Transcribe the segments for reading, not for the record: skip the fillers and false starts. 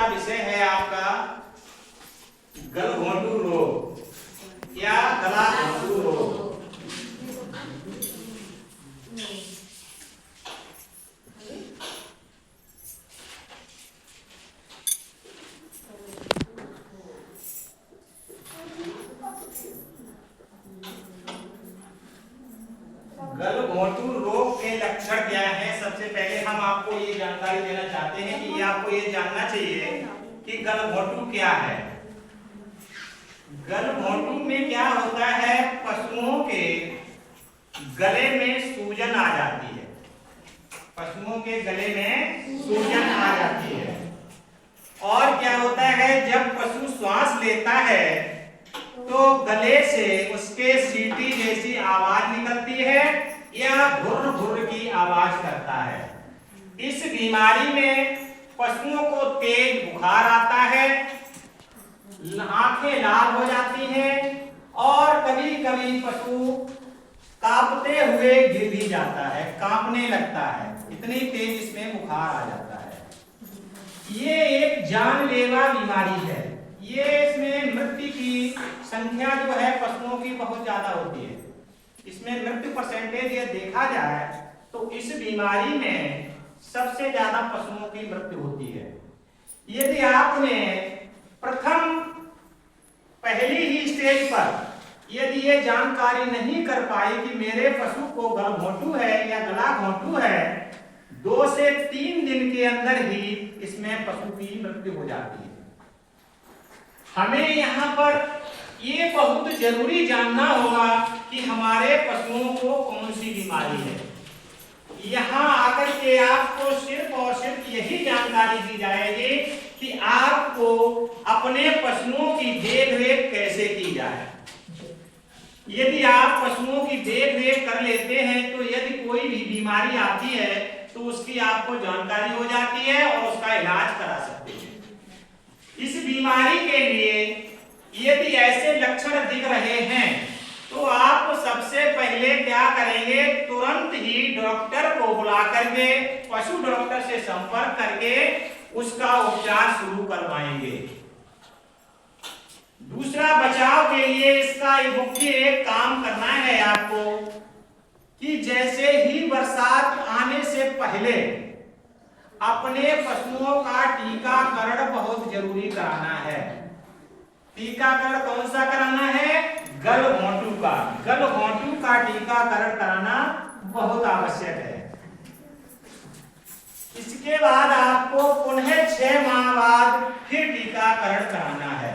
वाला विषय है आपका गलघोंटू रोग या गला घोंटू रोग। गलघोंटू रोग के लक्षण क्या है? सबसे पहले हम आपको ये जानकारी देना चाहते हैं कि आपको ये जानना चाहिए कि गलघोंटू क्या है। गलघोंटू में क्या होता है, पशुओं के गले में सूजन आ जाती है। पशुओं के गले में सूजन आ जाती है। और क्या होता है, जब पशु श्वास लेता है तो गले से उसके सीटी जैसी आवाज निकलती है या घुर्र घुर्र की आवाज करता है। इस बीमारी में पशुओं को तेज बुखार आता है, आंखें लाल हो जाती हैं और कभी कभी पशु कांपते हुए गिर भी जाता है, कांपने लगता है, इतनी तेज इसमें बुखार आ जाता है। ये एक जानलेवा बीमारी है। ये इसमें मृत्यु की संख्या जो है पशुओं की बहुत ज्यादा होती है। इसमें मृत्यु परसेंटेज ये देखा जाए तो इस बीमारी में सबसे ज्यादा पशुओं की मृत्यु होती है। यदि आपने प्रथम पहली ही स्टेज पर यदि ये जानकारी नहीं कर पाई कि मेरे पशु को गलघोंटू है या गला घोंटू है, 2 से 3 दिन के अंदर ही इसमें पशु की मृत्यु हो जाती है। हमें यहाँ पर ये बहुत जरूरी जानना होगा कि हमारे पशुओं को कौन सी बीमारी है। यहाँ आकर के आपको सिर्फ और सिर्फ यही जानकारी दी जाएगी कि आपको अपने पशुओं की देखरेख कैसे की जाए। यदि आप पशुओं की देखरेख कर लेते हैं तो यदि कोई भी बीमारी आती है तो उसकी आपको जानकारी हो जाती है और उसका इलाज करा सकते हैं। इस बीमारी के लिए यदि ऐसे लक्षण दिख रहे हैं तो आप सबसे पहले क्या करेंगे, तुरंत ही डॉक्टर को बुला करके पशु डॉक्टर से संपर्क करके उसका उपचार शुरू करवाएंगे। दूसरा, बचाव के लिए इसका मुख्य एक काम करना है आपको कि जैसे ही बरसात आने से पहले अपने पशुओं का टीकाकरण बहुत जरूरी कराना है। टीकाकरण कौन सा कराना है? गलघोंटू का। गलघोंटू का टीकाकरण कराना बहुत आवश्यक है। इसके बाद आपको पुनः 6 माह बाद फिर टीकाकरण कराना है।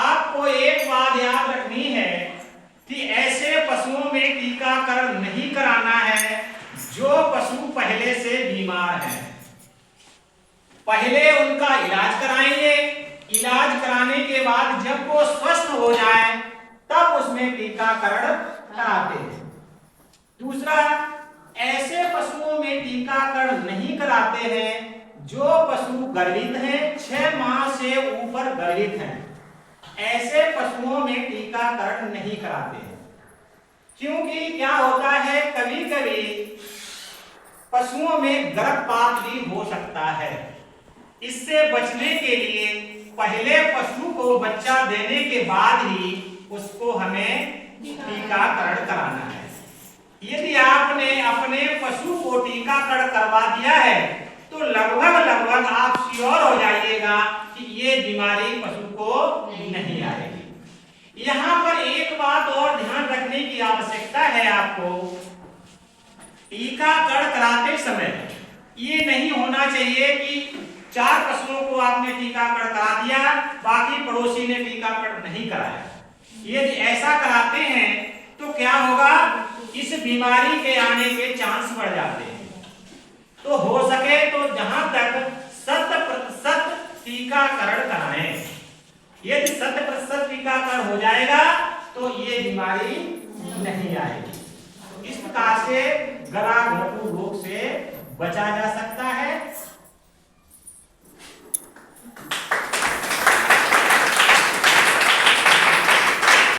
आपको एक बात याद रखनी है कि ऐसे पशुओं में टीकाकरण नहीं कराना है जो पशु पहले से बीमार हैं। पहले उनका इलाज कराएंगे, इलाज कराने के बाद जब वो स्वस्थ हो जाए तब उसमें टीकाकरण कराते हैं। दूसरा, ऐसे पशुओं में टीकाकरण नहीं कराते हैं जो पशु गर्भित हैं, 6 माह से ऊपर गर्भित हैं। ऐसे पशुओं में टीकाकरण नहीं कराते हैं क्योंकि क्या होता है, कभी कभी पशुओं में गर्भपात भी हो सकता है। इससे बचने के लिए पहले पशु को बच्चा देने के बाद ही उसको हमें टीकाकरण कराना है। यदि आपने अपने पशु को टीकाकरण करवा दिया है तो लगभग आप श्योर हो जाइएगा कि ये बीमारी पशु को नहीं आएगी। यहाँ पर एक बात और ध्यान रखने की आवश्यकता है आपको, टीकाकरण कराते समय ये नहीं होना चाहिए कि 4 पशुओं को आपने टीकाकरण करा दिया, बाकी पड़ोसी ने टीकाकरण नहीं कराया। यदि ऐसा कराते हैं तो क्या होगा, इस बीमारी के आने के चांस बढ़ जाते हैं। तो हो सके तो जहां तक 100% टीकाकरण कराएं। यदि 100% टीकाकरण हो जाएगा तो ये बीमारी नहीं आएगी। इस प्रकार से गला घोंटू रोग से बचा जा सकता है।